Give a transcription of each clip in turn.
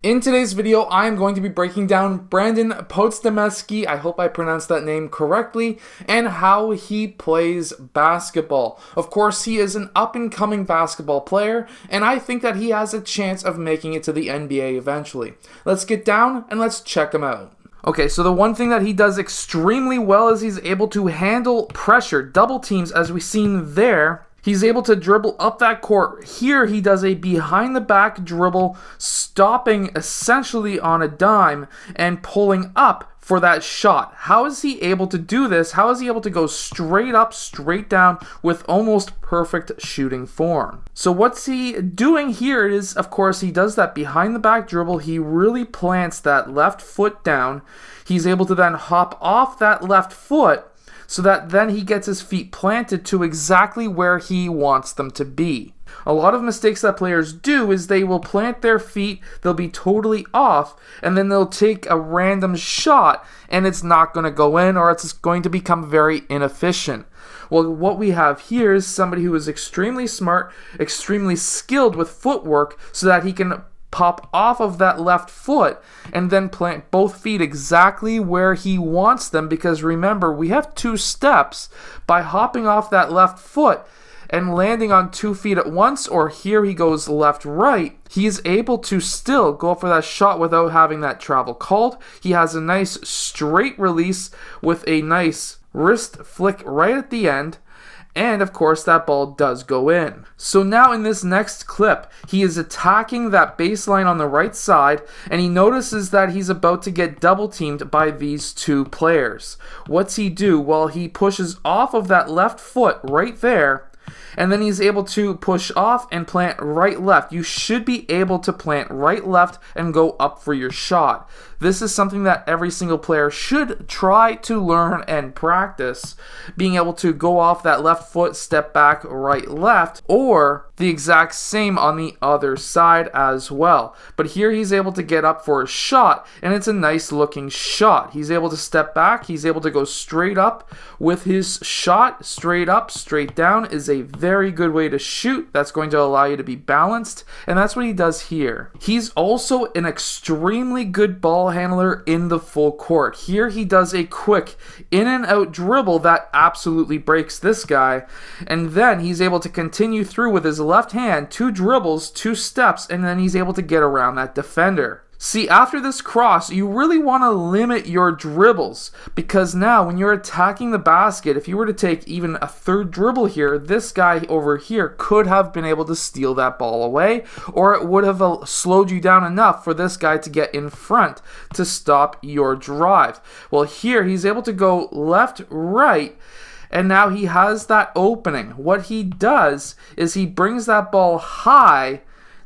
In today's video, I am going to be breaking down Brandin Podziemski, I hope I pronounced that name correctly, and how he plays basketball. Of course, he is an up-and-coming basketball player, and I think that he has a chance of making it to the NBA eventually. Let's get down and let's check him out. Okay, so the one thing that he does extremely well is he's able to handle pressure, double teams as we've seen there. He's able to dribble up that court. Here he does a behind the back dribble, stopping essentially on a dime and pulling up for that shot. How is he able to do this? How is he able to go straight up, straight down with almost perfect shooting form? So what's he doing here is, of course, he does that behind the back dribble. He really plants that left foot down. He's able to then hop off that left foot, so that then he gets his feet planted to exactly where he wants them to be. A lot of mistakes that players do is they will plant their feet, they'll be totally off, and then they'll take a random shot, and it's not going to go in, or it's going to become very inefficient. Well, what we have here is somebody who is extremely smart, extremely skilled with footwork, so that he can pop off of that left foot and then plant both feet exactly where he wants them, because remember, we have two steps. By hopping off that left foot and landing on 2 feet at once, or here he goes left-right, he's able to still go for that shot without having that travel called. He has a nice straight release with a nice wrist flick right at the end. And of course, that ball does go in. So now in this next clip, he is attacking that baseline on the right side, and he notices that he's about to get double teamed by these two players. What's he do? Well, he pushes off of that left foot right there, and then he's able to push off and plant right-left. You should be able to plant right-left and go up for your shot. This is something that every single player should try to learn and practice. Being able to go off that left foot, step back, right-left, or the exact same on the other side as well. But here he's able to get up for a shot, and it's a nice looking shot. He's able to step back, he's able to go straight up with his shot. Straight up, straight down is a very good way to shoot. That's going to allow you to be balanced, and that's what he does here. He's also an extremely good ball handler in the full court. Here he does a quick in and out dribble that absolutely breaks this guy, and then he's able to continue through with his left hand, 2 dribbles, 2 steps, and then he's able to get around that defender. See, after this cross, you really want to limit your dribbles, because now when you're attacking the basket, if you were to take even a 3rd dribble here, this guy over here could have been able to steal that ball away, or it would have slowed you down enough for this guy to get in front to stop your drive. Well, here he's able to go left, right, and now he has that opening. What he does is he brings that ball high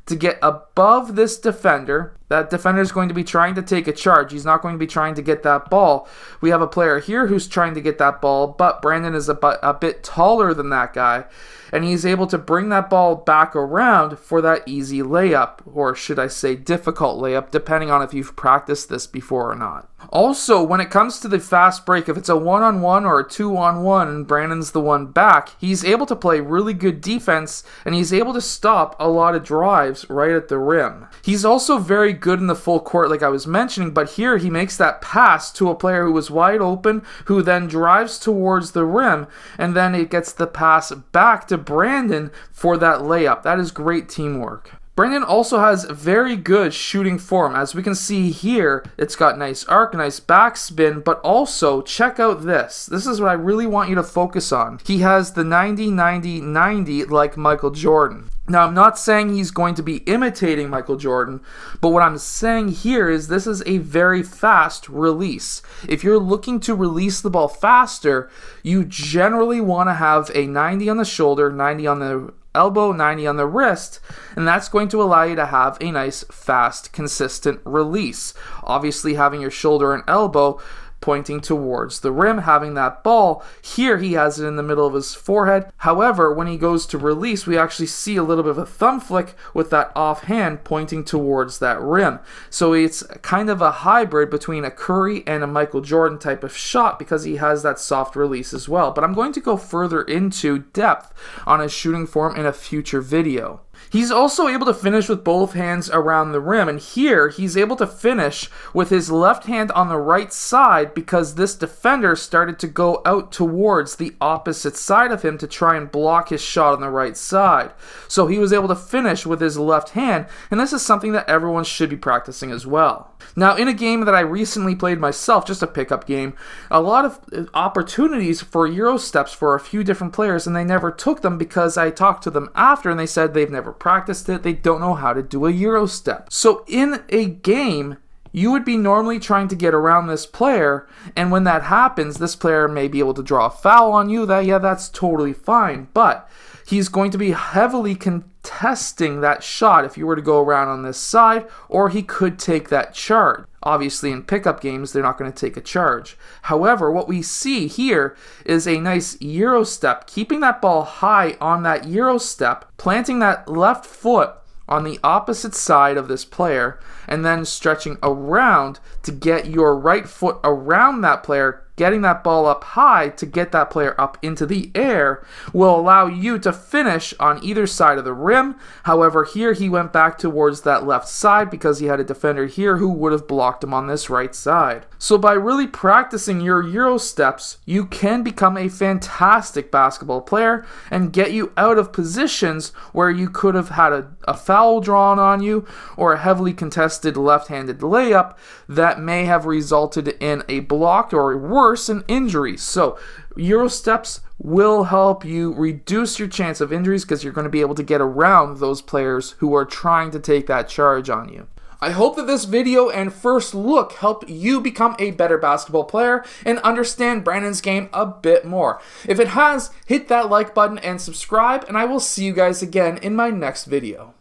to get above this defender. That defender is going to be trying to take a charge. He's not going to be trying to get that ball. We have a player here who's trying to get that ball, but Brandin is a bit taller than that guy, and he's able to bring that ball back around for that easy layup, or should I say difficult layup, depending on if you've practiced this before or not. Also, when it comes to the fast break, if it's a 1-on-1 or a 2-on-1 and Brandin's the one back, he's able to play really good defense, and he's able to stop a lot of drives right at the rim. He's also very good in the full court, like I was mentioning, but here he makes that pass to a player who was wide open, who then drives towards the rim, and then it gets the pass back to Brandin for that layup. That is great teamwork. Brandin also has very good shooting form. As we can see here, it's got nice arc, nice backspin, but also check out this. This is what I really want you to focus on. He has the 90-90-90 like Michael Jordan. Now, I'm not saying he's going to be imitating Michael Jordan, but what I'm saying here is this is a very fast release. If you're looking to release the ball faster, you generally want to have a 90 on the shoulder, 90 on the elbow, 90 on the wrist, and that's going to allow you to have a nice, fast, consistent release. Obviously, having your shoulder and elbow pointing towards the rim, having that ball. Here he has it in the middle of his forehead. However, when he goes to release, we actually see a little bit of a thumb flick with that offhand pointing towards that rim. So it's kind of a hybrid between a Curry and a Michael Jordan type of shot, because he has that soft release as well. But I'm going to go further into depth on his shooting form in a future video. He's also able to finish with both hands around the rim, and here he's able to finish with his left hand on the right side because this defender started to go out towards the opposite side of him to try and block his shot on the right side. So he was able to finish with his left hand, and this is something that everyone should be practicing as well. Now, in a game that I recently played myself, just a pickup game, a lot of opportunities for Euro steps for a few different players, and they never took them because I talked to them after and they said they've never practiced it, they don't know how to do a Euro step. So in a game, you would be normally trying to get around this player, and when that happens, this player may be able to draw a foul on you. That's totally fine, but he's going to be heavily contesting that shot if you were to go around on this side, or he could take that charge. Obviously, in pickup games, they're not going to take a charge. However, what we see here is a nice Euro step, keeping that ball high on that Euro step, planting that left foot on the opposite side of this player, and then stretching around to get your right foot around that player, getting that ball up high to get that player up into the air will allow you to finish on either side of the rim. However, here he went back towards that left side because he had a defender here who would have blocked him on this right side. So by really practicing your Euro steps, you can become a fantastic basketball player and get you out of positions where you could have had a foul drawn on you or a heavily contested left-handed layup that may have resulted in a block or worse, an injury. So Euro steps will help you reduce your chance of injuries because you're going to be able to get around those players who are trying to take that charge on you. I hope that this video and first look help you become a better basketball player and understand Brandin's game a bit more. If it has, hit that like button and subscribe, and I will see you guys again in my next video.